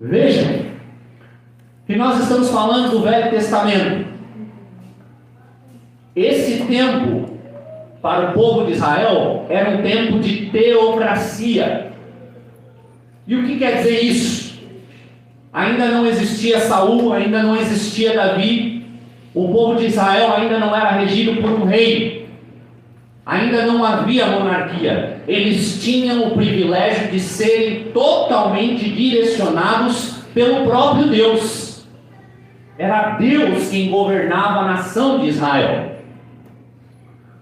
Vejam que nós estamos falando do Velho Testamento. Esse tempo, para o povo de Israel, era um tempo de teocracia. E o que quer dizer isso? Ainda não existia Saul, ainda não existia Davi. O povo de Israel ainda não era regido por um rei. Ainda não havia monarquia. Eles tinham o privilégio de serem totalmente direcionados pelo próprio Deus. Era Deus quem governava a nação de Israel.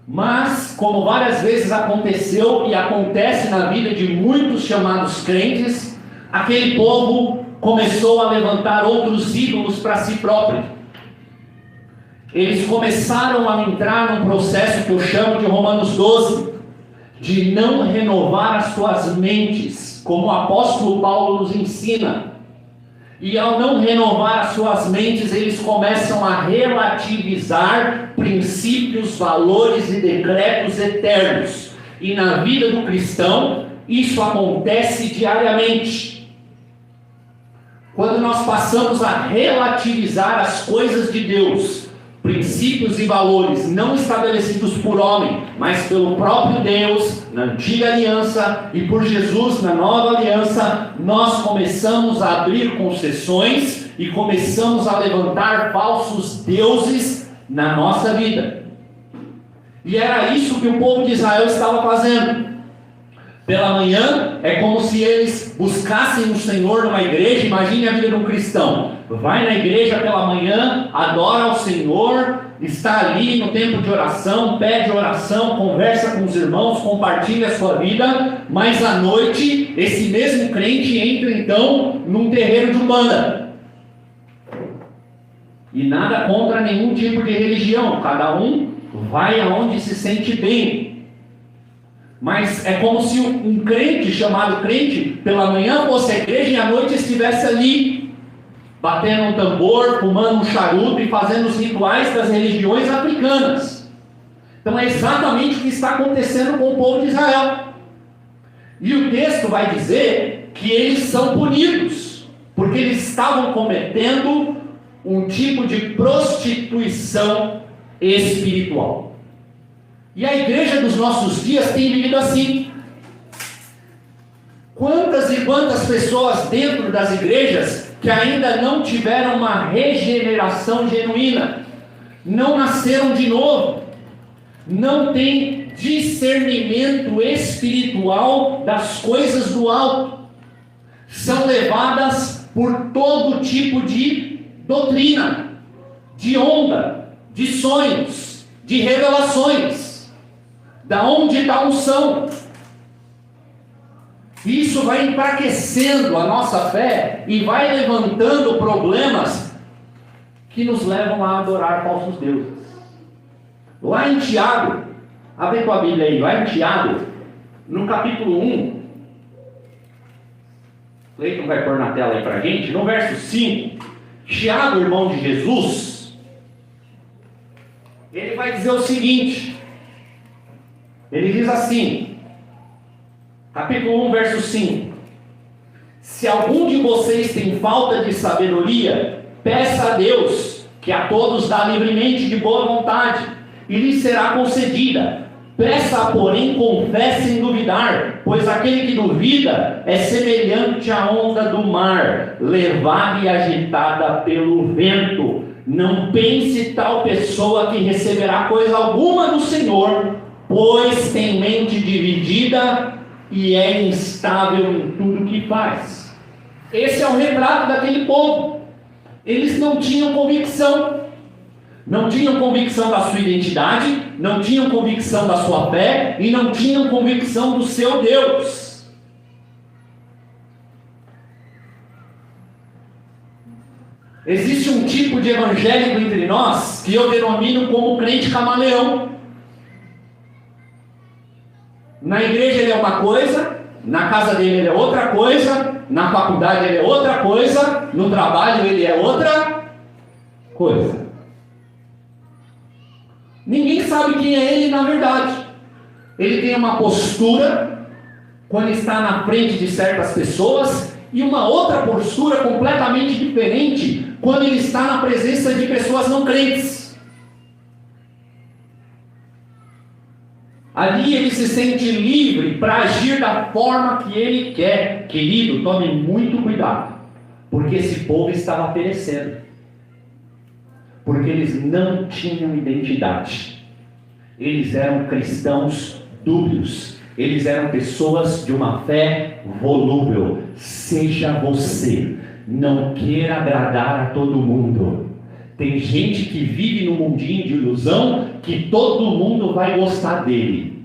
Mas, como várias vezes aconteceu e acontece na vida de muitos chamados crentes, aquele povo começou a levantar outros ídolos para si próprio. Eles começaram a entrar num processo que eu chamo de Romanos 12, de não renovar as suas mentes, como o apóstolo Paulo nos ensina. E ao não renovar as suas mentes, eles começam a relativizar princípios, valores e decretos eternos. E na vida do cristão, isso acontece diariamente. Quando nós passamos a relativizar as coisas de Deus, princípios e valores não estabelecidos por homem, mas pelo próprio Deus, na antiga aliança, e por Jesus na nova aliança, nós começamos a abrir concessões e começamos a levantar falsos deuses na nossa vida. E era isso que o povo de Israel estava fazendo. Pela manhã, é como se eles buscassem o Senhor numa igreja. Imagine a vida de um cristão. Vai na igreja pela manhã, adora ao Senhor, está ali no tempo de oração, pede oração, conversa com os irmãos, compartilha a sua vida, mas à noite, esse mesmo crente entra então num terreiro de umbanda. E nada contra nenhum tipo de religião, cada um vai aonde se sente bem. Mas é como se um crente, chamado crente, pela manhã fosse à igreja e à noite estivesse ali, batendo um tambor, fumando um charuto e fazendo os rituais das religiões africanas. Então é exatamente o que está acontecendo com o povo de Israel. E o texto vai dizer que eles são punidos, porque eles estavam cometendo um tipo de prostituição espiritual. E a igreja dos nossos dias tem vivido assim. Quantas e quantas pessoas dentro das igrejas que ainda não tiveram uma regeneração genuína, não nasceram de novo, não têm discernimento espiritual das coisas do alto, são levadas por todo tipo de doutrina, de onda, de sonhos, de revelações. Da onde está a unção? Isso vai enfraquecendo a nossa fé e vai levantando problemas que nos levam a adorar falsos deuses. Lá em Tiago, abre tua Bíblia aí, lá em Tiago, no capítulo 1, Cleiton vai pôr na tela aí pra gente, no verso 5, Tiago, irmão de Jesus, ele vai dizer o seguinte. Ele diz assim, capítulo 1, verso 5: se algum de vocês tem falta de sabedoria, peça a Deus, que a todos dá livremente de boa vontade, e lhe será concedida. Peça, porém, com fé sem duvidar, pois aquele que duvida é semelhante à onda do mar, levada e agitada pelo vento. Não pense tal pessoa que receberá coisa alguma do Senhor, pois tem mente dividida e é instável em tudo que faz. Esse é o retrato daquele povo. Eles não tinham convicção. Não tinham convicção da sua identidade, não tinham convicção da sua fé e não tinham convicção do seu Deus. Existe um tipo de evangélico entre nós que eu denomino como crente camaleão. Na igreja ele é uma coisa, na casa dele ele é outra coisa, na faculdade ele é outra coisa, no trabalho ele é outra coisa. Ninguém sabe quem é ele na verdade. Ele tem uma postura, quando está na frente de certas pessoas, E uma outra postura completamente diferente quando ele está na presença de pessoas não crentes. Ali ele se sente livre para agir da forma que ele quer. Querido, tome muito cuidado, porque esse povo estava perecendo. Porque eles não tinham identidade. Eles eram cristãos dúbios. Eles eram pessoas de uma fé volúvel. Seja você. Não queira agradar a todo mundo. Tem gente que vive no mundinho de ilusão que todo mundo vai gostar dele.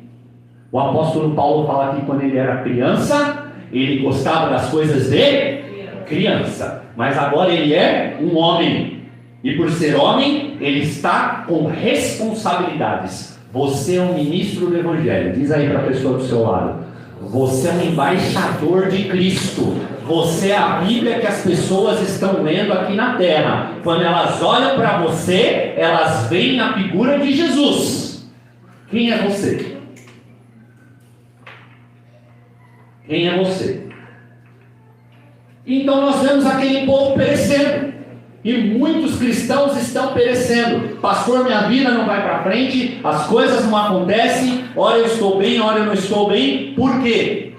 O apóstolo Paulo fala que quando ele era criança, ele gostava das coisas de criança. Mas agora ele é um homem. E por ser homem, ele está com responsabilidades. Você é um ministro do Evangelho. Diz aí para a pessoa do seu lado. Você é um embaixador de Cristo. Você é a Bíblia que as pessoas estão lendo aqui na terra. Quando elas olham para você, elas veem a figura de Jesus. Quem é você? Quem é você? Então nós vemos aquele povo perecendo. E muitos cristãos estão perecendo. Pastor, minha vida não vai para frente, as coisas não acontecem, ora eu estou bem, ora eu não estou bem. Por quê?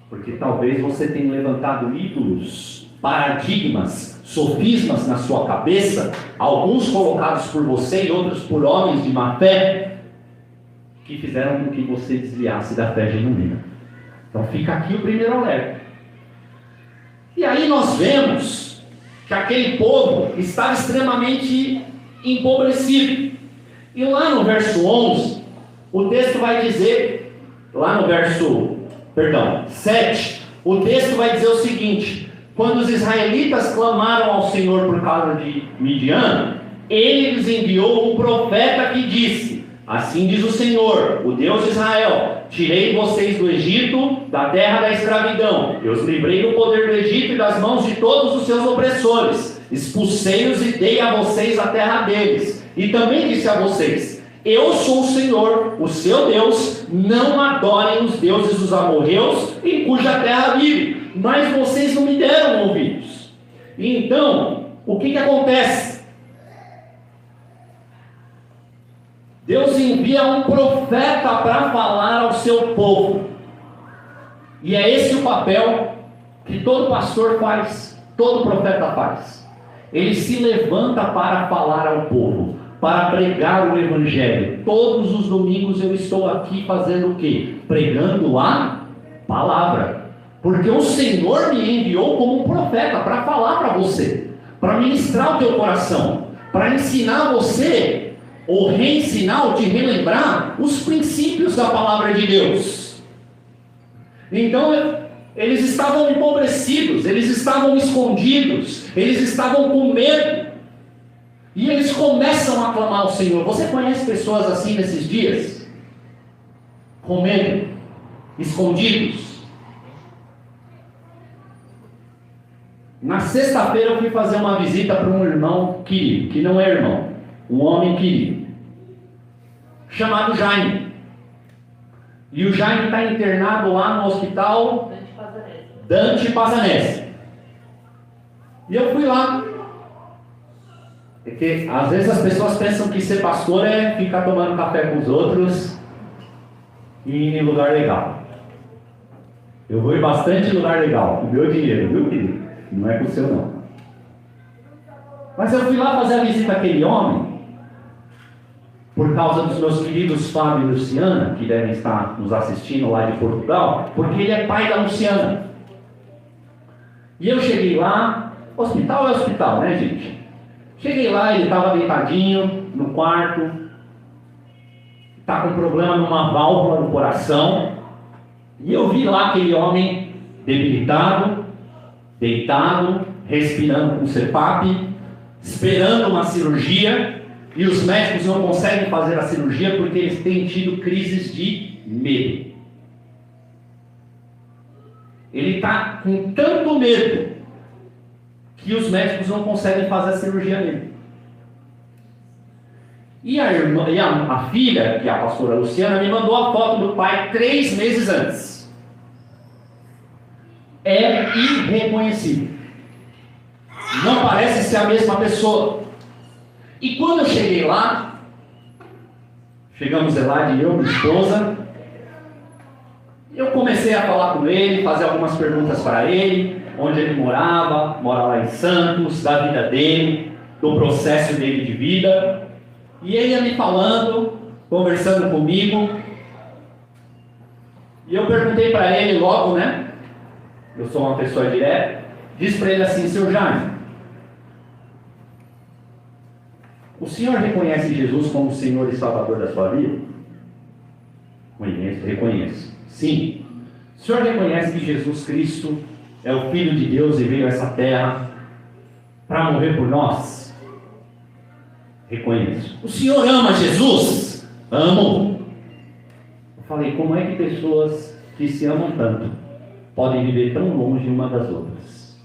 Porque talvez você tenha levantado ídolos, paradigmas, sofismas na sua cabeça, alguns colocados por você e outros por homens de má fé, que fizeram com que você desviasse da fé genuína. Então fica aqui o primeiro alerta. E aí nós vemos que aquele povo estava extremamente empobrecido. E lá no verso 11, o texto vai dizer, lá no verso 7, o texto vai dizer o seguinte: quando os israelitas clamaram ao Senhor por causa de Midian, ele lhes enviou um profeta que disse: assim diz o Senhor, o Deus de Israel, tirei vocês do Egito, da terra da escravidão, eu os livrei do poder do Egito e das mãos de todos os seus opressores, expulsei-os e dei a vocês a terra deles, e também disse a vocês: eu sou o Senhor, o seu Deus, não adorem os deuses dos amorreus, em cuja terra vive, mas vocês não me deram ouvidos. Então, o que acontece? Deus envia um profeta para falar ao seu povo. E é esse o papel que todo pastor faz, todo profeta faz. Ele se levanta para falar ao povo, para pregar o Evangelho. Todos os domingos eu estou aqui fazendo o quê? Pregando a palavra. Porque o Senhor me enviou como um profeta para falar para você, para ministrar o teu coração, para ensinar você, ou reensinar, ou te relembrar os princípios da palavra de Deus. Então, eles estavam empobrecidos, eles estavam escondidos, eles estavam com medo. E eles começam a clamar ao Senhor. Você conhece pessoas assim nesses dias? Com medo, escondidos. Na sexta-feira eu fui fazer uma visita para um irmão querido, que não é irmão, um homem querido, chamado Jaime. E o Jaime está internado lá no hospital Dante Pazanese. E eu fui lá. Porque às vezes as pessoas pensam que ser pastor é ficar tomando café com os outros e ir em lugar legal. Eu vou em bastante lugar legal, com o meu dinheiro, viu, querido? Não é com o seu, não. Mas eu fui lá fazer a visita àquele homem por causa dos meus queridos Fábio e Luciana, que devem estar nos assistindo lá de Portugal, porque ele é pai da Luciana. E eu cheguei lá, hospital é hospital, né, gente? Cheguei lá, ele estava deitadinho no quarto, está com problema numa válvula no coração, e eu vi lá aquele homem debilitado, deitado, respirando com CPAP, esperando uma cirurgia. E os médicos não conseguem fazer a cirurgia porque eles têm tido crises de medo. Ele está com tanto medo que os médicos não conseguem fazer a cirurgia nele. E a filha, que é a pastora Luciana, me mandou a foto do pai 3 meses antes. é irreconhecível. Não parece ser a mesma pessoa. E quando eu cheguei lá, chegamos Elaide e eu, minha esposa, eu comecei a falar com ele, fazer algumas perguntas para ele, onde ele morava, mora lá em Santos, da vida dele, do processo dele de vida. E ele ia me falando, conversando comigo. E eu perguntei para ele logo, né? Eu sou uma pessoa direta. Disse para ele assim: seu Jaime, o senhor reconhece Jesus como Senhor e Salvador da sua vida? Reconheço. Sim. O senhor reconhece que Jesus Cristo é o Filho de Deus e veio a essa terra para morrer por nós? Reconheço. O senhor ama Jesus? Amo. Eu falei: como é que pessoas que se amam tanto podem viver tão longe uma das outras?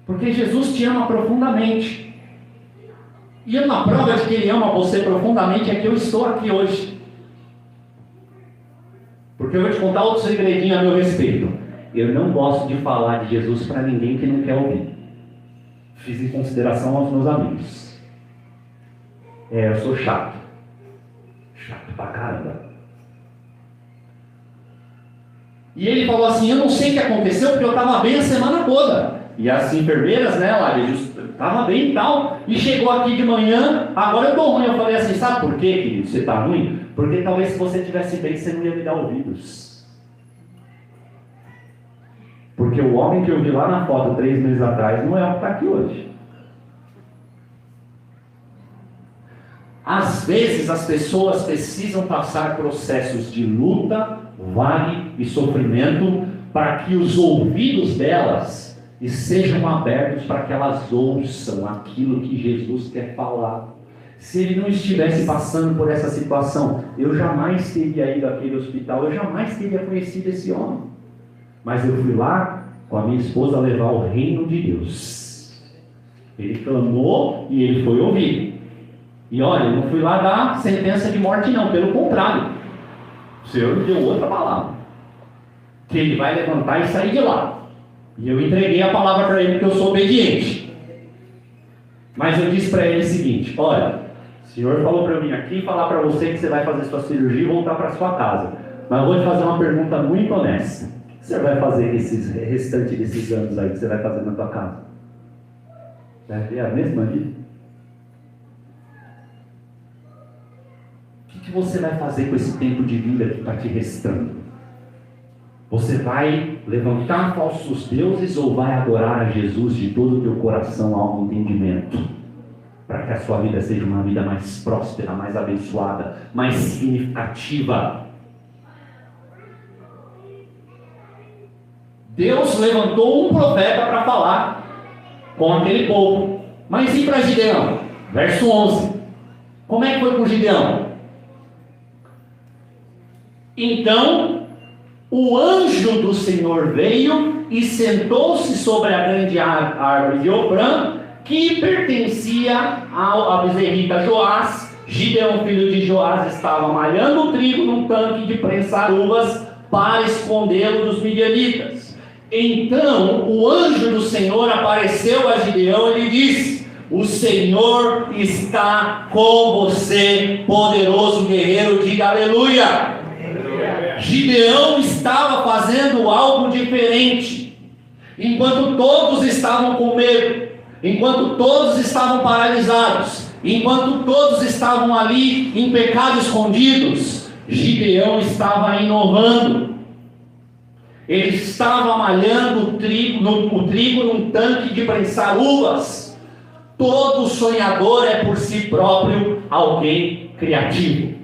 Porque Jesus te ama profundamente. E uma prova de que Ele ama você profundamente é que eu estou aqui hoje. Porque eu vou te contar outro segredinho a meu respeito. Eu não gosto de falar de Jesus para ninguém que não quer ouvir. Fiz em consideração aos meus amigos. Eu sou chato. Chato pra caramba. E ele falou assim: eu não sei o que aconteceu, porque eu estava bem a semana toda. E as enfermeiras, né, lá, estava bem e tal. E chegou aqui de manhã, agora eu tô ruim. Eu falei assim: sabe por quê, querido, você está ruim? Porque talvez se você estivesse bem, você não ia me dar ouvidos. Porque o homem que eu vi lá na foto 3 meses atrás não é o que está aqui hoje. Às vezes as pessoas precisam passar processos de luta, vale e sofrimento para que os ouvidos delas sejam abertos para que elas ouçam aquilo que Jesus quer falar. Se ele não estivesse passando por essa situação, eu jamais teria ido àquele hospital, eu jamais teria conhecido esse homem. Mas eu fui lá com a minha esposa levar o reino de Deus. Ele clamou e ele foi ouvido. E olha, eu não fui lá dar sentença de morte não, pelo contrário. O Senhor me deu outra palavra. Que ele vai levantar e sair de lá. E eu entreguei a palavra para ele, porque eu sou obediente. Mas eu disse para ele o seguinte: olha, o Senhor falou para eu vir aqui e falar para você que você vai fazer sua cirurgia e voltar para sua casa. Mas eu vou te fazer uma pergunta muito honesta. O que você vai fazer com esses restante desses anos aí que você vai fazer na tua casa? Vai ver a mesma vida? O que você vai fazer com esse tempo de vida que está te restando? Você vai levantar falsos deuses ou vai adorar a Jesus de todo o teu coração, alma e entendimento? Para que a sua vida seja uma vida mais próspera, mais abençoada, mais significativa. Deus levantou um profeta para falar com aquele povo. Mas e para Gideão? Verso 11. Como é que foi com Gideão? Então o anjo do Senhor veio e sentou-se sobre a grande árvore de Obrã, que pertencia à bezerrita Joás. Gideão, filho de Joás, estava malhando o trigo num tanque de prensar uvas para escondê-lo dos midianitas. Então o anjo do Senhor apareceu a Gideão e lhe disse: o Senhor está com você, poderoso guerreiro, diga aleluia. Gideão estava fazendo algo diferente. Enquanto todos estavam com medo, enquanto todos estavam paralisados, enquanto todos estavam ali em pecado escondidos, Gideão estava inovando. Ele estava malhando o trigo num tanque de prensar uvas. Todo sonhador é por si próprio alguém criativo.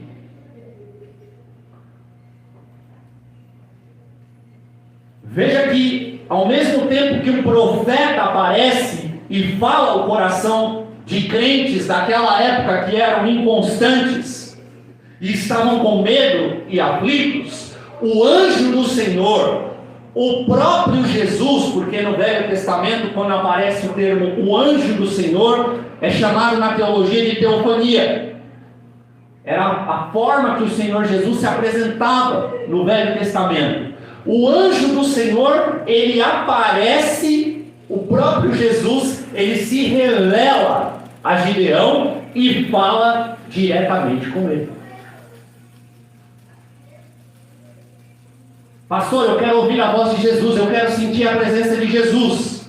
Veja que, ao mesmo tempo que um profeta aparece e fala ao coração de crentes daquela época que eram inconstantes e estavam com medo e aflitos, o anjo do Senhor, o próprio Jesus, porque no Velho Testamento, quando aparece o termo o anjo do Senhor, é chamado na teologia de teofania. Era a forma que o Senhor Jesus se apresentava no Velho Testamento. O anjo do Senhor, ele aparece, o próprio Jesus, ele se revela a Gideão e fala diretamente com ele. Pastor, eu quero ouvir a voz de Jesus, eu quero sentir a presença de Jesus.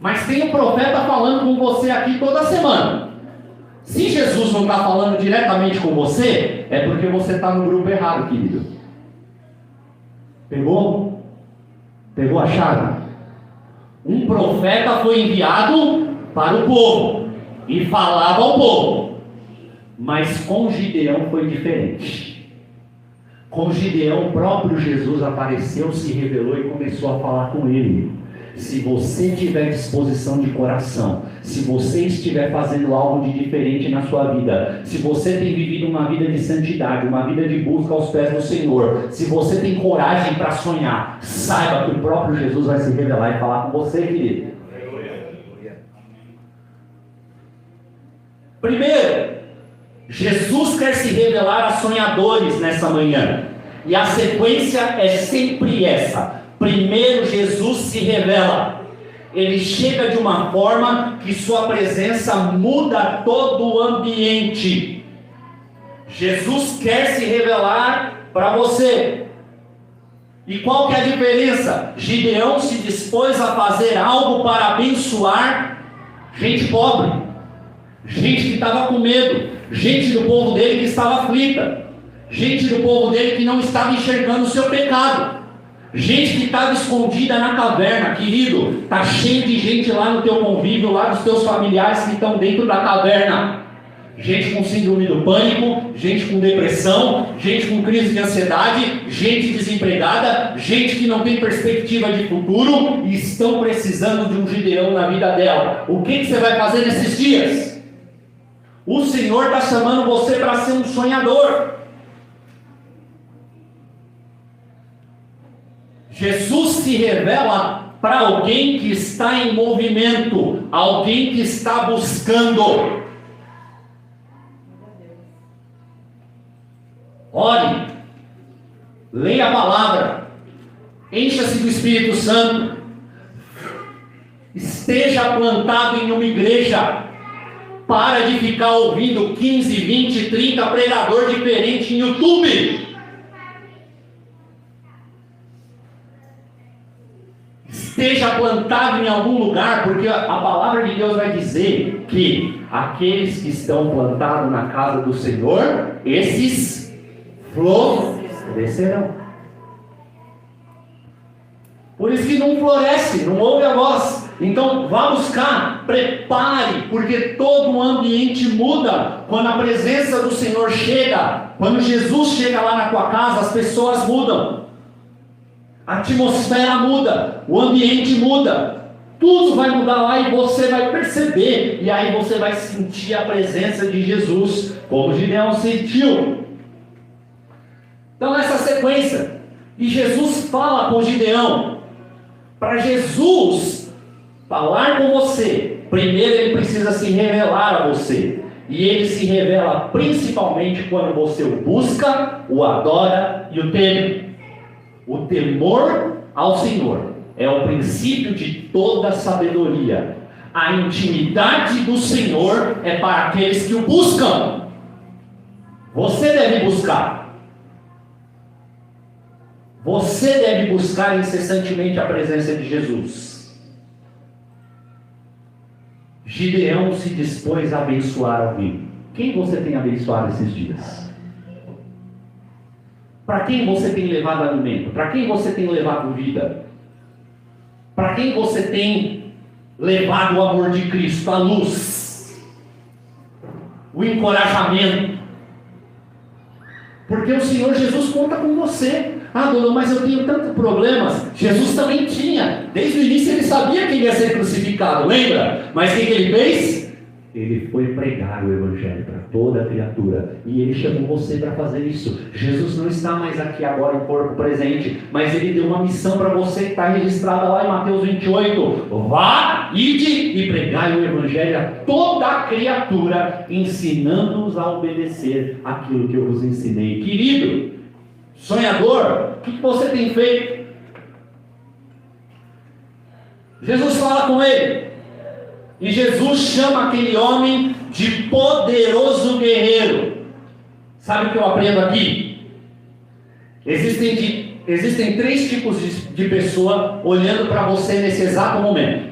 Mas tem um profeta falando com você aqui toda semana. Se Jesus não está falando diretamente com você, é porque você está no grupo errado, querido. Pegou? Pegou a chave? Um profeta foi enviado para o povo e falava ao povo. Mas com Gideão foi diferente. Com Gideão, o próprio Jesus apareceu, se revelou e começou a falar com ele. Se você tiver disposição de coração, se você estiver fazendo algo de diferente na sua vida, se você tem vivido uma vida de santidade, uma vida de busca aos pés do Senhor, se você tem coragem para sonhar, saiba que o próprio Jesus vai se revelar e falar com você, querido. Primeiro, Jesus quer se revelar a sonhadores nessa manhã. E a sequência é sempre essa. Primeiro Jesus se revela. Ele chega de uma forma que sua presença muda todo o ambiente. Jesus quer se revelar para você. E qual que é a diferença? Gideão se dispôs a fazer algo para abençoar gente pobre, gente que estava com medo, gente do povo dele que estava aflita, gente do povo dele que não estava enxergando o seu pecado, gente que estava escondida na caverna. Querido, está cheio de gente lá no teu convívio, lá dos teus familiares que estão dentro da caverna. Gente com síndrome do pânico, gente com depressão, gente com crise de ansiedade, gente desempregada, gente que não tem perspectiva de futuro e estão precisando de um Gideão na vida dela. O que você vai fazer nesses dias? O Senhor está chamando você para ser um sonhador. Jesus se revela para alguém que está em movimento, alguém que está buscando. Ore, leia a palavra, encha-se do Espírito Santo, esteja plantado em uma igreja. Para de ficar ouvindo 15, 20, 30 pregador diferente em YouTube. Esteja plantado em algum lugar, porque a palavra de Deus vai dizer que aqueles que estão plantados na casa do Senhor, esses florescerão. Por isso que não floresce, não ouve a voz. Então vá buscar, prepare, porque todo o ambiente muda quando a presença do Senhor chega. Quando Jesus chega lá na tua casa, as pessoas mudam, a atmosfera muda, o ambiente muda, tudo vai mudar lá e você vai perceber, e aí você vai sentir a presença de Jesus, como Gideão sentiu. Então nessa sequência, e Jesus fala com Gideão. Para Jesus falar com você, primeiro ele precisa se revelar a você. E ele se revela principalmente quando você o busca, o adora e o teme. O temor ao Senhor é o princípio de toda sabedoria. A intimidade do Senhor é para aqueles que o buscam. Você deve buscar. Você deve buscar incessantemente a presença de Jesus. Gideão se dispôs a abençoar alguém. Quem você tem abençoado esses dias? Para quem você tem levado alimento? Para quem você tem levado vida? Para quem você tem levado o amor de Cristo, a luz, o encorajamento? Porque o Senhor Jesus conta com você. Ah, dona, mas eu tenho tantos problemas. Jesus também tinha. Desde o início ele sabia que ele ia ser crucificado, lembra? Mas o que ele fez? Ele foi pregar o Evangelho para toda a criatura. E ele chamou você para fazer isso. Jesus não está mais aqui agora em corpo presente, mas ele deu uma missão para você que está registrada lá em Mateus 28. Vá, ide e pregai o Evangelho a toda a criatura, ensinando-os a obedecer aquilo que eu vos ensinei. Querido sonhador, o que você tem feito? Jesus fala com ele. E Jesus chama aquele homem de poderoso guerreiro. Sabe o que eu aprendo aqui? Existem 3 tipos de pessoa olhando para você nesse exato momento.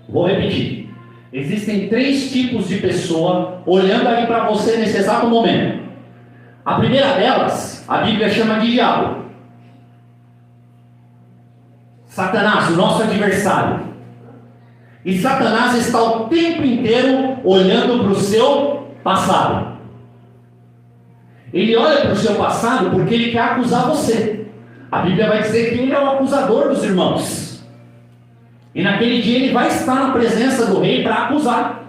Vou repetir. Existem 3 tipos de pessoa olhando aí para você nesse exato momento. A primeira delas, a Bíblia chama de diabo. Satanás, o nosso adversário. E Satanás está o tempo inteiro olhando para o seu passado. Ele olha para o seu passado porque ele quer acusar você. A Bíblia vai dizer que ele é o acusador dos irmãos. E naquele dia ele vai estar na presença do rei para acusar.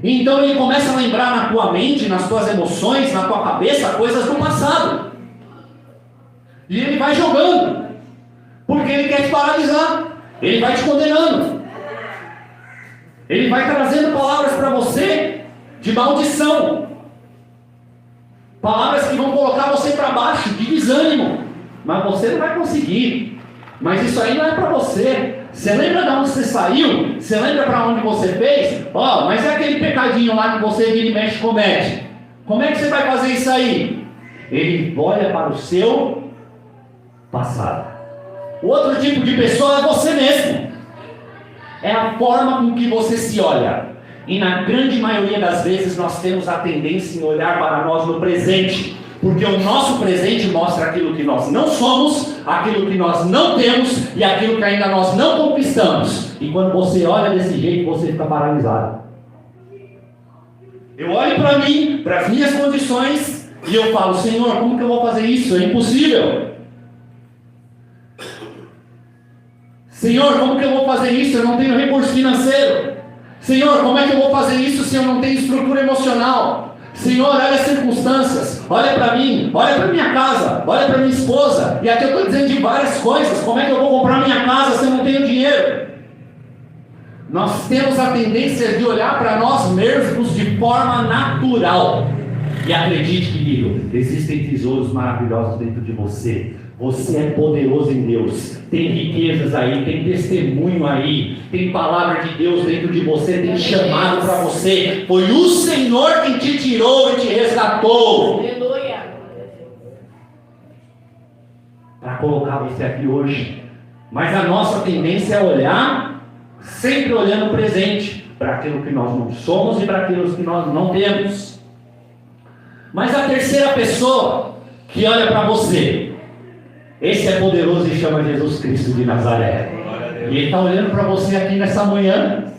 Então ele começa a lembrar na tua mente, nas tuas emoções, na tua cabeça, coisas do passado. E ele vai jogando, porque ele quer te paralisar. Ele vai te condenando. Ele vai trazendo palavras para você de maldição. Palavras que vão colocar você para baixo, de desânimo. Mas você não vai conseguir. Mas isso aí não é para você. Você lembra de onde você saiu? Você lembra para onde você fez? Mas é aquele pecadinho lá que você vira e mexe e comete. Como é que você vai fazer isso aí? Ele olha para o seu passado. O outro tipo de pessoa é você mesmo. É a forma com que você se olha. E na grande maioria das vezes nós temos a tendência em olhar para nós no presente. Porque o nosso presente mostra aquilo que nós não somos, aquilo que nós não temos e aquilo que ainda nós não conquistamos. E quando você olha desse jeito, você fica paralisado. Eu olho para mim, para as minhas condições, e eu falo: Senhor, como que eu vou fazer isso? É impossível. Senhor, como que eu vou fazer isso? Eu não tenho recurso financeiro. Senhor, como é que eu vou fazer isso se eu não tenho estrutura emocional? Senhor, olha as circunstâncias, olha para mim, olha para minha casa, olha para minha esposa. E aqui eu estou dizendo de várias coisas. Como é que eu vou comprar minha casa se eu não tenho dinheiro? Nós temos a tendência de olhar para nós mesmos de forma natural. E acredite, querido, existem tesouros maravilhosos dentro de você. Você é poderoso em Deus. Tem riquezas aí, tem testemunho aí, tem palavra de Deus dentro de você, tem chamado para você. Foi o Senhor quem te tirou e te resgatou. Aleluia. Para colocar você aqui hoje. Mas a nossa tendência é olhar, sempre olhando o presente, para aquilo que nós não somos e para aquilo que nós não temos. Mas a terceira pessoa que olha para você, esse é poderoso e chama Jesus Cristo de Nazaré. E Ele está olhando para você aqui nessa manhã.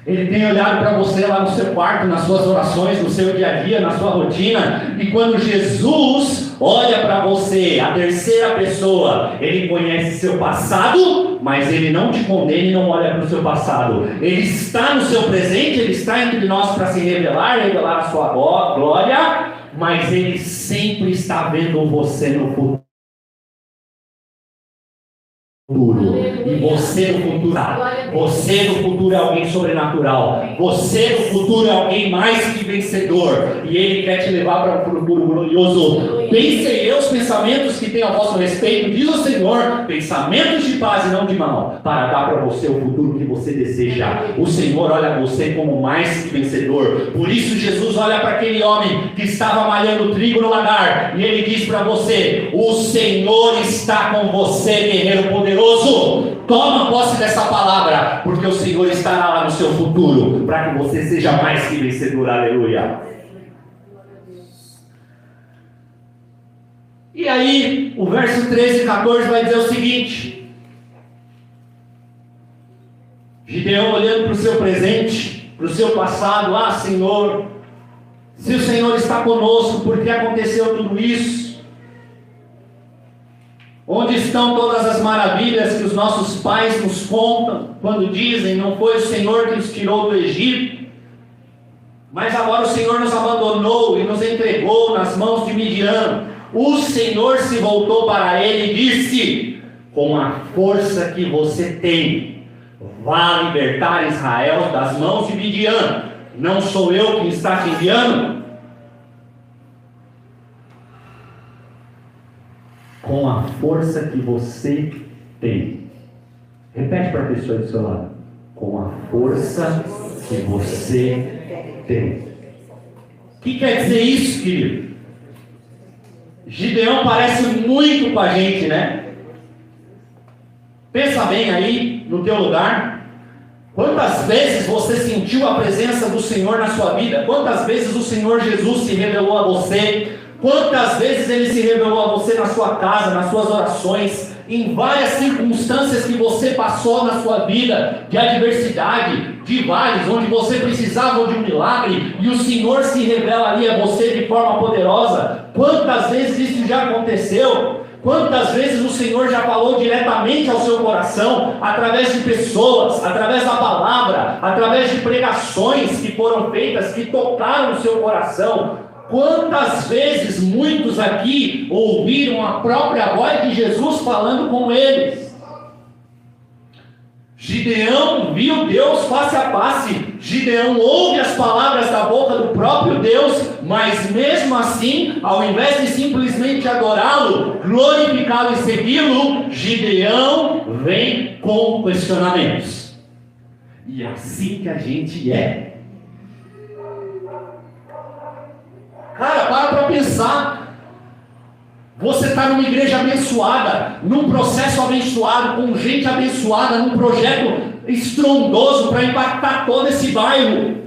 Ele tem olhado para você lá no seu quarto, nas suas orações, no seu dia a dia, na sua rotina. E quando Jesus olha para você, a terceira pessoa, Ele conhece seu passado, mas Ele não te condena e não olha para o seu passado. Ele está no seu presente, Ele está entre nós para se revelar a sua glória, mas Ele sempre está vendo você no futuro. E você no futuro, você no futuro é alguém sobrenatural. Você no futuro é alguém mais que vencedor. E Ele quer te levar para um futuro glorioso. Pensem eu os pensamentos que tenho a vosso respeito, diz o Senhor, pensamentos de paz e não de mal, para dar para você o futuro que você deseja. O Senhor olha você como mais que vencedor. Por isso Jesus olha para aquele homem que estava malhando trigo no lagar, e Ele diz para você: o Senhor está com você, guerreiro poderoso. Toma posse dessa palavra, porque o Senhor estará lá no seu futuro, para que você seja mais que vencedor. Aleluia. E aí, o verso 13 e 14 vai dizer o seguinte: Gideão olhando para o seu presente, para o seu passado: ah, Senhor, se o Senhor está conosco, por que aconteceu tudo isso? Onde estão todas as maravilhas que os nossos pais nos contam, quando dizem: não foi o Senhor que nos tirou do Egito, mas agora o Senhor nos abandonou e nos entregou nas mãos de Midian. O Senhor se voltou para ele e disse: com a força que você tem, vá libertar Israel das mãos de Midian. Não sou eu quem está te enviando? Com a força que você tem. Repete para a pessoa do seu lado. Com a força que você tem. O que quer dizer isso, querido? Gideão parece muito com a gente, né? Pensa bem aí no teu lugar. Quantas vezes você sentiu a presença do Senhor na sua vida? Quantas vezes o Senhor Jesus se revelou a você? Quantas vezes Ele se revelou a você na sua casa, nas suas orações, em várias circunstâncias que você passou na sua vida, de adversidade, de vales, onde você precisava de um milagre, e o Senhor se revela ali a você de forma poderosa. Quantas vezes isso já aconteceu? Quantas vezes o Senhor já falou diretamente ao seu coração, através de pessoas, através da palavra, através de pregações que foram feitas, que tocaram o seu coração? Quantas vezes muitos aqui ouviram a própria voz de Jesus falando com eles? Gideão viu Deus face a face. Gideão ouve as palavras da boca do próprio Deus, mas mesmo assim, ao invés de simplesmente adorá-lo, glorificá-lo e segui-lo, Gideão vem com questionamentos. E é assim que a gente é. Cara, para pensar. Você está numa igreja abençoada, num processo abençoado, com gente abençoada, num projeto estrondoso para impactar todo esse bairro.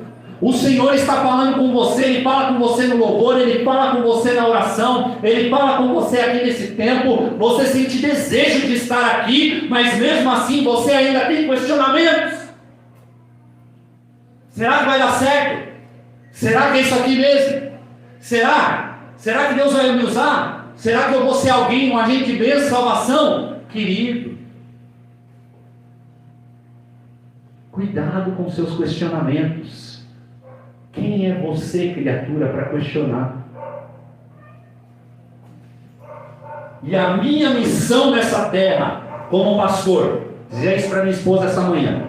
O Senhor está falando com você, Ele fala com você no louvor, Ele fala com você na oração, Ele fala com você aqui nesse tempo. Você sente desejo de estar aqui, mas mesmo assim você ainda tem questionamentos. Será que vai dar certo? Será que é isso aqui mesmo? Será que Deus vai me usar? Será que eu vou ser alguém, um agente de bênção, salvação? Querido, cuidado com seus questionamentos. Quem é você, criatura, para questionar? E a minha missão nessa terra, como pastor, dizer isso para minha esposa essa manhã,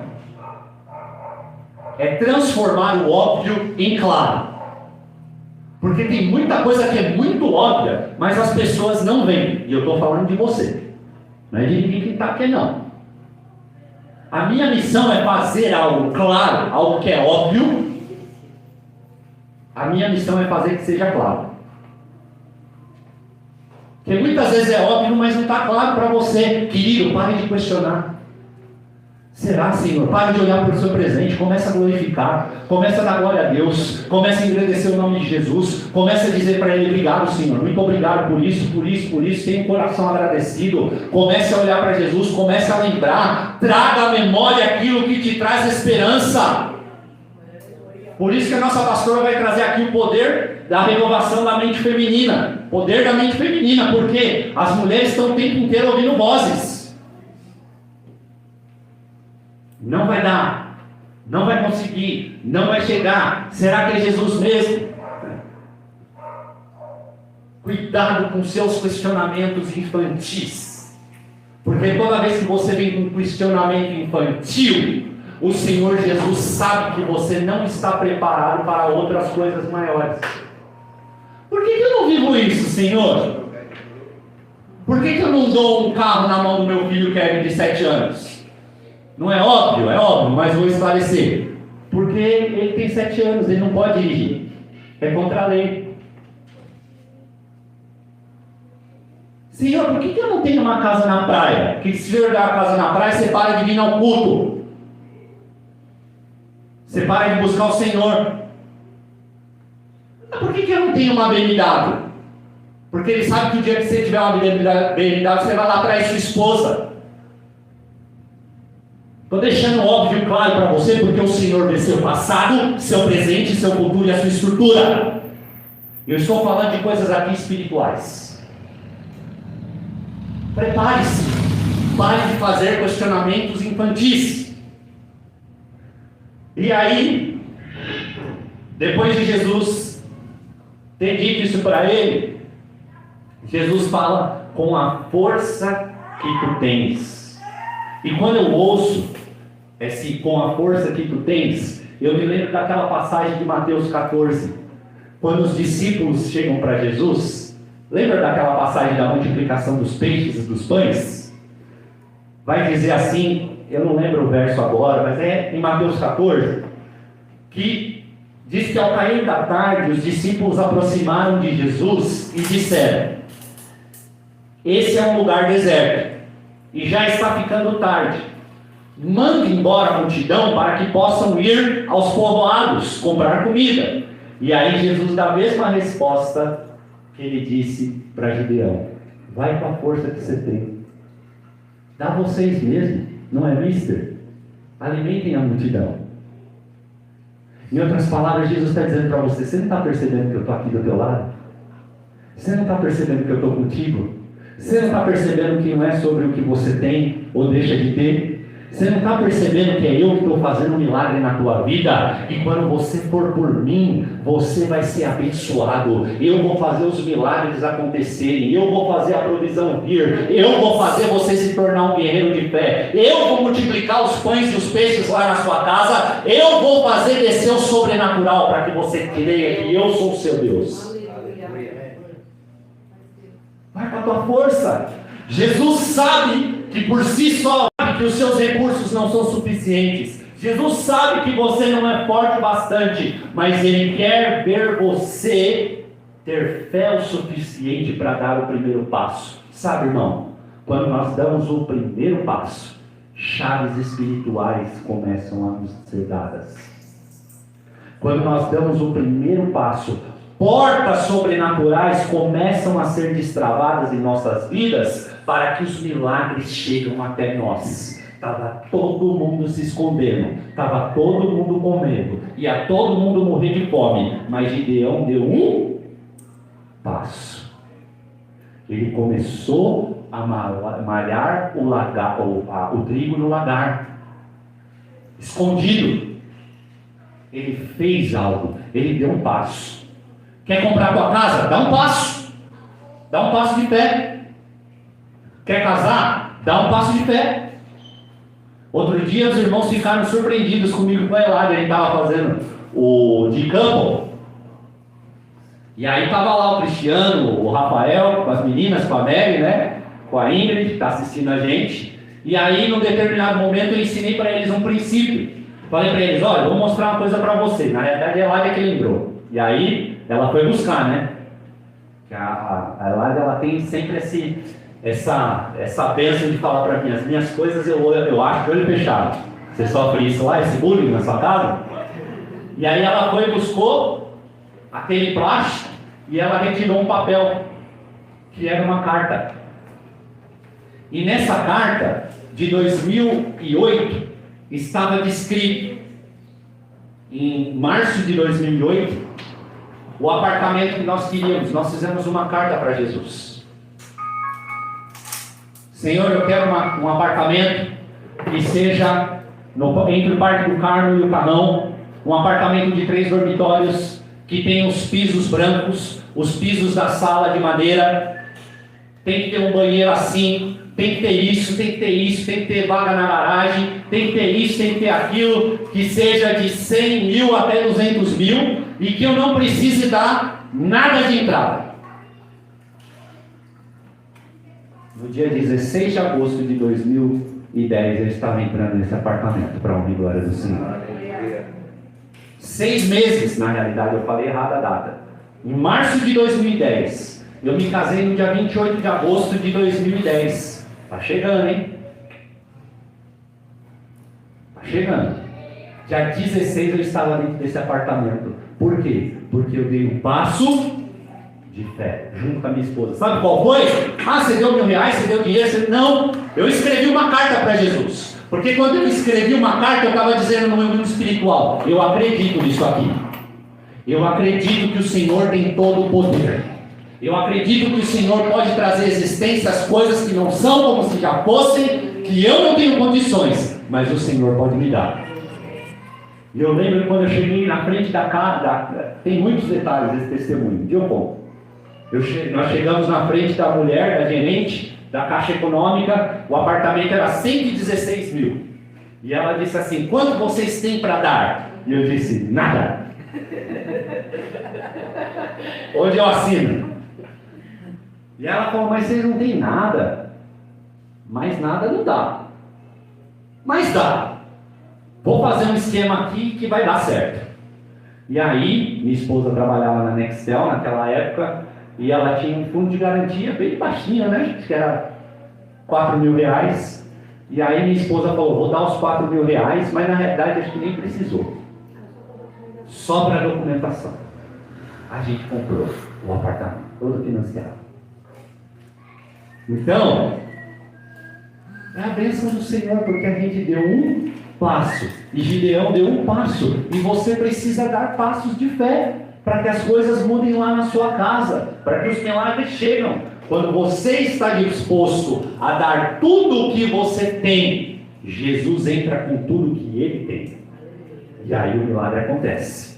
é transformar o óbvio em claro. Porque tem muita coisa que é muito óbvia, mas as pessoas não veem. E eu estou falando de você. Não é de ninguém que está aqui, não. A minha missão é fazer algo claro, algo que é óbvio. A minha missão é fazer que seja claro. Porque muitas vezes é óbvio, mas não está claro para você. Querido, pare de questionar. Será, Senhor? Pare de olhar para o seu presente, comece a glorificar, comece a dar glória a Deus, comece a engrandecer o nome de Jesus, comece a dizer para Ele: obrigado, Senhor, muito obrigado por isso, tenha um coração agradecido. Comece a olhar para Jesus, comece a lembrar, traga à memória aquilo que te traz esperança. Por isso que a nossa pastora vai trazer aqui o poder da renovação da mente feminina, poder da mente feminina, porque as mulheres estão o tempo inteiro ouvindo vozes. Não vai dar, não vai conseguir, não vai chegar. Será que é Jesus mesmo? Cuidado com seus questionamentos infantis, porque toda vez que você vem com um questionamento infantil, o Senhor Jesus sabe que você não está preparado para outras coisas maiores. Por que eu não vivo isso, Senhor? Por que eu não dou um carro na mão do meu filho Kevin de 7 anos? Não é óbvio, mas vou esclarecer. Porque ele tem 7 anos, ele não pode dirigir. É contra a lei. Senhor, por que eu não tenho uma casa na praia? Que se eu dar a casa na praia, você para de vir ao culto. Você para de buscar o Senhor. Por que eu não tenho uma BMW? Porque ele sabe que o dia que você tiver uma BMW, você vai lá atrair sua esposa. Estou deixando óbvio e claro para você, porque o Senhor vê seu passado, seu presente, seu futuro e a sua estrutura. Eu estou falando de coisas aqui espirituais. Prepare-se. Pare de fazer questionamentos infantis. E aí, depois de Jesus ter dito isso para ele, Jesus fala: com a força que tu tens. E quando eu ouço esse com a força que tu tens, eu me lembro daquela passagem de Mateus 14, quando os discípulos chegam para Jesus. Lembra daquela passagem da multiplicação dos peixes e dos pães? Vai dizer assim: eu não lembro o verso agora, mas é em Mateus 14, que diz que ao cair da tarde, os discípulos aproximaram de Jesus e disseram: esse é um lugar deserto, e já está ficando tarde. Mande embora a multidão para que possam ir aos povoados comprar comida. E aí Jesus dá a mesma resposta que ele disse para Gideão: vai com a força que você tem. Dá vocês mesmo, não é mister? Alimentem a multidão. Em outras palavras, Jesus está dizendo para você: você não está percebendo que eu estou aqui do teu lado? Você não está percebendo que eu estou contigo? Você não está percebendo que não é sobre o que você tem ou deixa de ter? Você não está percebendo que é eu que estou fazendo um milagre na tua vida? E quando você for por mim, você vai ser abençoado. Eu vou fazer os milagres acontecerem. Eu vou fazer a provisão vir. Eu vou fazer você se tornar um guerreiro de fé. Eu vou multiplicar os pães e os peixes lá na sua casa. Eu vou fazer descer o sobrenatural para que você creia que eu sou o seu Deus. Vai com a tua força. Jesus sabe que por si só, que os seus recursos não são suficientes. Jesus sabe que você não é forte bastante, mas Ele quer ver você ter fé o suficiente para dar o primeiro passo. Sabe, irmão, quando nós damos o primeiro passo, chaves espirituais começam a nos ser dadas. Quando nós damos o primeiro passo, portas sobrenaturais começam a ser destravadas em nossas vidas para que os milagres cheguem até nós. Estava todo mundo se escondendo, estava todo mundo com medo, ia todo mundo morrer de fome, mas Gideão deu um passo. Ele começou a malhar o trigo no lagar, escondido. Ele fez algo, ele deu um passo. Quer comprar tua casa? Dá um passo. Dá um passo de fé. Quer casar? Dá um passo de fé. Outro dia os irmãos ficaram surpreendidos comigo com a Eladia. Ele estava fazendo o de campo. E aí estava lá o Cristiano, o Rafael, com as meninas, com a Mary, né? Com a Ingrid, que está assistindo a gente. E aí, num determinado momento, eu ensinei para eles um princípio. Falei para eles: olha, eu vou mostrar uma coisa para você. Na realidade, a Eladia que lembrou. E aí, ela foi buscar, né? A Eladia, ela tem sempre essa bênção de falar para mim: as minhas coisas eu acho de olho fechado. Você sofre isso lá, esse bullying na sua casa? E aí ela foi e buscou aquele plástico e ela retirou um papel que era uma carta. E nessa carta de 2008 estava descrito, em março de 2008, o apartamento que nós queríamos. Nós fizemos uma carta para Jesus: Senhor, eu quero um apartamento que seja entre o Parque do Carmo e o Canão, um apartamento de 3 dormitórios, que tenha os pisos brancos, os pisos da sala de madeira, tem que ter um banheiro assim, tem que ter isso, tem que ter isso, tem que ter vaga na garagem, tem que ter isso, tem que ter aquilo, que seja de 100 mil até 200 mil, e que eu não precise dar nada de entrada. No dia 16 de agosto de 2010, eu estava entrando nesse apartamento, para honra e glória do Senhor. 6 meses, na realidade, eu falei errado a data. Em março de 2010, eu me casei no dia 28 de agosto de 2010. Tá chegando, hein? Tá chegando. Dia 16 eu estava dentro desse apartamento. Por quê? Porque eu dei um passo de fé, junto com a minha esposa. Sabe qual foi? Ah, você deu R$1.000, você deu dinheiro? Não, eu escrevi uma carta para Jesus. Porque quando eu escrevi uma carta, eu estava dizendo no meu mundo espiritual: eu acredito nisso aqui. Eu acredito que o Senhor tem todo o poder. Eu acredito que o Senhor pode trazer à existência as coisas que não são como se já fossem, que eu não tenho condições, mas o Senhor pode me dar. E eu lembro quando eu cheguei na frente da casa, tem muitos detalhes desse testemunho, de um ponto. Nós chegamos na frente da mulher, da gerente, da Caixa Econômica, o apartamento era 116 mil. E ela disse assim: quanto vocês têm para dar? E eu disse: nada. Onde eu assino? E ela falou: mas vocês não têm nada. Mas nada não dá. Mas dá. Vou fazer um esquema aqui que vai dar certo. E aí, minha esposa trabalhava na Nextel naquela época, e ela tinha um fundo de garantia bem baixinho, né? Acho que era R$4.000. E aí minha esposa falou, vou dar os R$4.000, mas na realidade acho que nem precisou. Só para documentação. A gente comprou o apartamento, todo financiado. Então, é a bênção do Senhor, porque a gente deu um passo, e Gideão deu um passo, e você precisa dar passos de fé, para que as coisas mudem lá na sua casa, para que os milagres cheguem. Quando você está disposto a dar tudo o que você tem, Jesus entra com tudo que Ele tem, e aí o milagre acontece.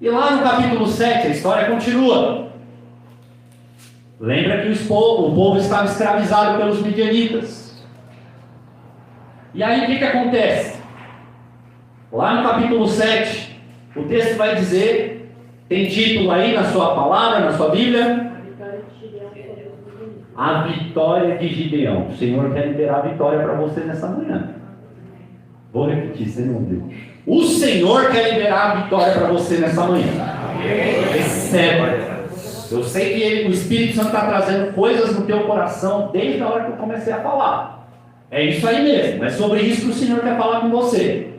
E lá no capítulo 7, a história continua. Lembra que o povo estava escravizado pelos midianitas. E aí o que acontece? Lá no capítulo 7, o texto vai dizer, tem título aí na sua palavra, na sua Bíblia? A vitória de Gideão. O Senhor quer liberar a vitória para você nessa manhã. Vou repetir, você não viu. O Senhor quer liberar a vitória para você nessa manhã. Receba. Eu sei que o Espírito Santo está trazendo coisas no teu coração desde a hora que eu comecei a falar. É isso aí mesmo. É sobre isso que o Senhor quer falar com você.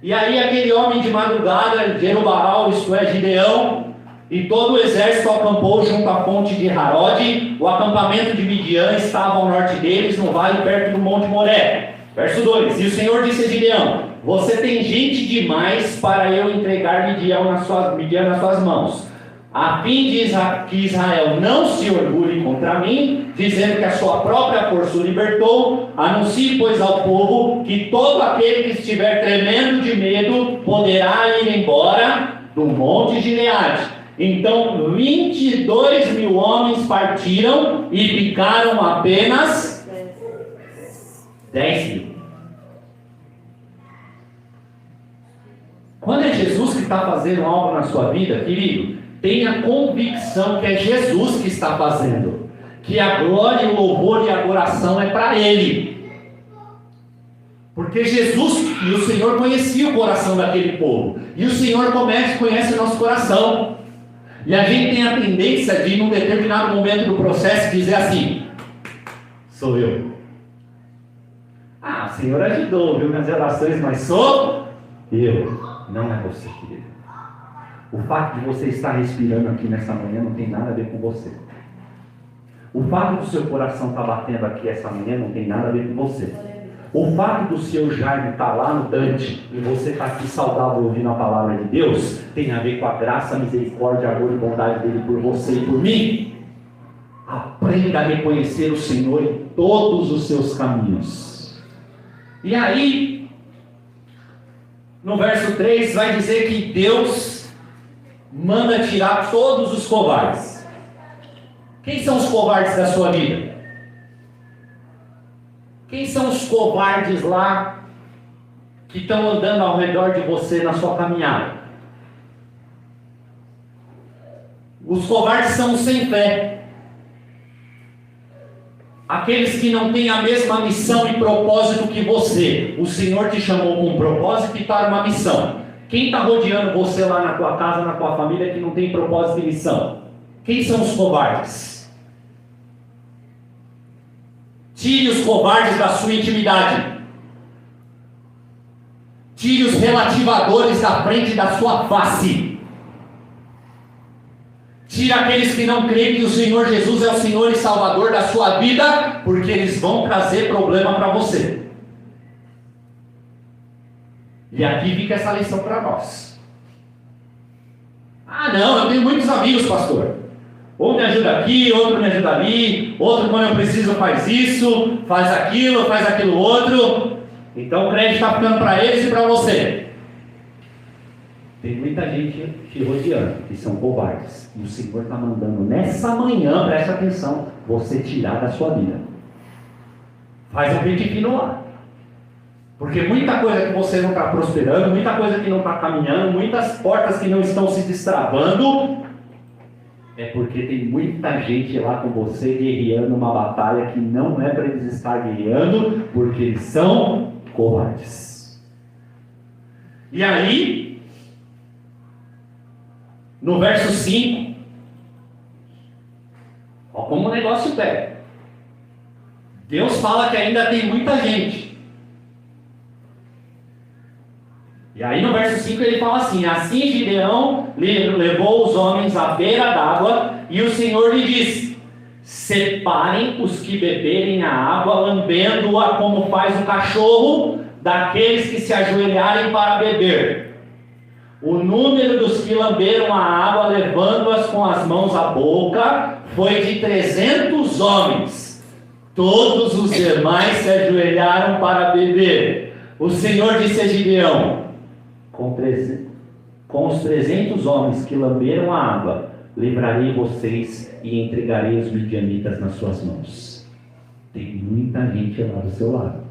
E aí aquele homem de madrugada, Jerubaal, isto é, Gideão, e todo o exército acampou junto à fonte de Harod. O acampamento de Midian estava ao norte deles, no vale perto do Monte Moré. Verso 2. E o Senhor disse a Gideão, você tem gente demais para eu entregar Midian nas suas mãos, a fim de que Israel não se orgulhe contra mim, dizendo que a sua própria força o libertou. Anuncie, pois, ao povo que todo aquele que estiver tremendo de medo poderá ir embora do monte Gileade. Então 22.000 homens partiram e ficaram apenas 10.000. Quando é Jesus que está fazendo algo na sua vida, querido, tenha convicção que é Jesus que está fazendo, que a glória, o louvor e a adoração é para Ele, porque Jesus e o Senhor conhecia o coração daquele povo, e o Senhor conhece o nosso coração, e a gente tem a tendência de, num determinado momento do processo, dizer assim, sou eu. Ah, o Senhor ajudou, viu, nas orações, mas sou eu. Não é você, querido. O fato de você estar respirando aqui nessa manhã não tem nada a ver com você. O fato do seu coração estar batendo aqui essa manhã não tem nada a ver com você. O fato do seu Jaime estar lá no Dante e você estar aqui saudável ouvindo a palavra de Deus tem a ver com a graça, misericórdia, amor e bondade dele por você e por mim. Aprenda a reconhecer o Senhor em todos os seus caminhos. E aí, no verso 3 vai dizer que Deus manda tirar todos os covardes. Quem são os covardes da sua vida? Quem são os covardes lá que estão andando ao redor de você na sua caminhada? Os covardes são os sem fé. Aqueles que não têm a mesma missão e propósito que você. O Senhor te chamou com um propósito e para uma missão. Quem está rodeando você lá na tua casa, na tua família, que não tem propósito e missão? Quem são os covardes? Tire os covardes da sua intimidade. Tire os relativadores da frente da sua face. Tire aqueles que não creem que o Senhor Jesus é o Senhor e Salvador da sua vida, porque eles vão trazer problema para você. E aqui fica essa lição para nós. Ah não, eu tenho muitos amigos, pastor. Um me ajuda aqui, outro me ajuda ali, outro quando eu preciso faz isso, faz aquilo outro. Então o crédito está ficando para eles e para você. Tem muita gente te rodeando, que são covardes. E o Senhor está mandando nessa manhã, presta atenção, você tirar da sua vida. Faz um pente fino lá. Porque muita coisa que você não está prosperando, muita coisa que não está caminhando, muitas portas que não estão se destravando, É porque tem muita gente lá com você guerreando uma batalha que não é para eles estar guerreando, porque eles são covardes. E aí, no verso 5, olha como o negócio pega. Deus fala que ainda tem muita gente. E aí no verso 5 ele fala assim: assim Gideão levou os homens à beira d'água, e o Senhor lhe disse: separem os que beberem a água, lambendo-a como faz o cachorro, daqueles que se ajoelharem para beber. O número dos que lamberam a água, levando-as com as mãos à boca, foi de 300 homens. Todos os demais se ajoelharam para beber. O Senhor disse a Gideão: com os 300 homens que lamberam a água, livrarei vocês e entregarei os midianitas nas suas mãos. Tem muita gente lá do seu lado.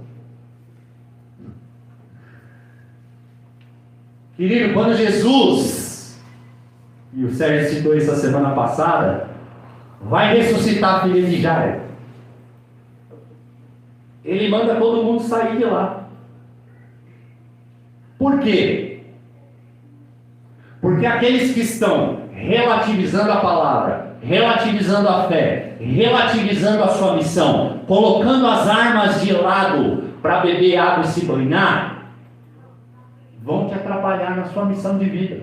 Querido, quando Jesus, e o Sérgio citou isso a semana passada, vai ressuscitar a filha de Jairo, ele manda todo mundo sair de lá. Por quê? Porque aqueles que estão relativizando a palavra, relativizando a fé, relativizando a sua missão, colocando as armas de lado para beber água e se banhar, vão te atrapalhar na sua missão de vida.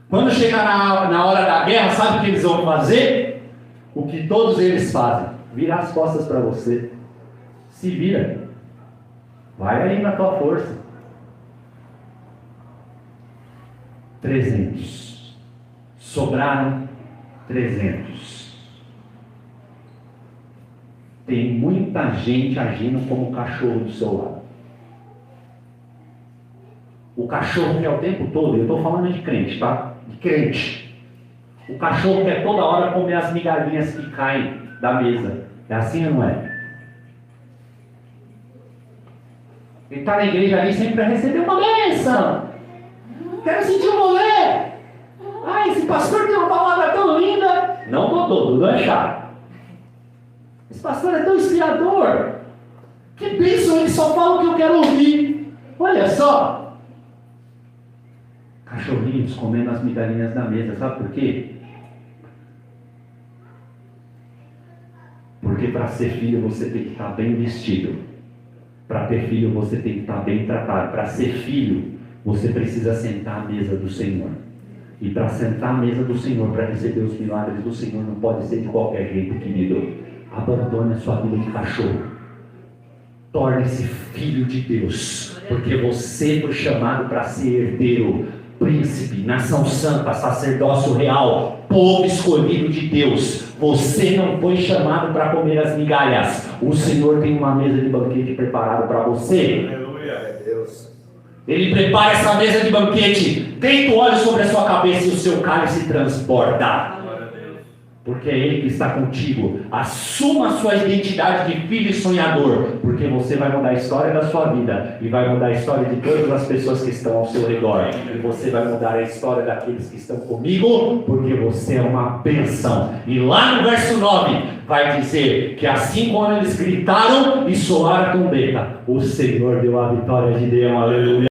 Quando chegar na hora da guerra, sabe o que eles vão fazer? O que todos eles fazem: virar as costas para você. Se vira. Vai aí na tua força. 300. Sobraram 300. Tem muita gente agindo como cachorro do seu lado. O cachorro quer o tempo todo, eu estou falando de crente, tá? De crente. O cachorro quer toda hora comer as migalhinhas que caem da mesa. É assim ou não é? Ele está na igreja ali sempre para receber uma bênção. Quero sentir um rolê. Ah, esse pastor tem uma palavra tão linda. Não estou todo, não é chato. Esse pastor é tão inspirador. Que bênção, ele só fala o que eu quero ouvir. Olha só. Cachorrinhos comendo as migalhinhas da mesa, sabe por quê? Porque para ser filho você tem que estar bem vestido. Para ter filho você tem que estar bem tratado. Para ser filho você precisa sentar à mesa do Senhor. E para sentar à mesa do Senhor, para receber os milagres do Senhor, não pode ser de qualquer jeito, querido. Abandone a sua vida de cachorro. Torne-se filho de Deus. Porque você foi chamado para ser herdeiro, príncipe, nação santa, sacerdócio real, povo escolhido de Deus. Você não foi chamado para comer as migalhas. O Senhor tem uma mesa de banquete preparado para você. Aleluia, Deus. Ele prepara essa mesa de banquete, deita o óleo sobre a sua cabeça e o seu cálice transborda. Porque é Ele que está contigo. Assuma a sua identidade de filho e sonhador, porque você vai mudar a história da sua vida e vai mudar a história de todas as pessoas que estão ao seu redor. E você vai mudar a história daqueles que estão comigo, porque você é uma bênção. E lá no verso 9 vai dizer que assim como eles gritaram e soaram a trombeta, o Senhor deu a vitória de Deus. Aleluia.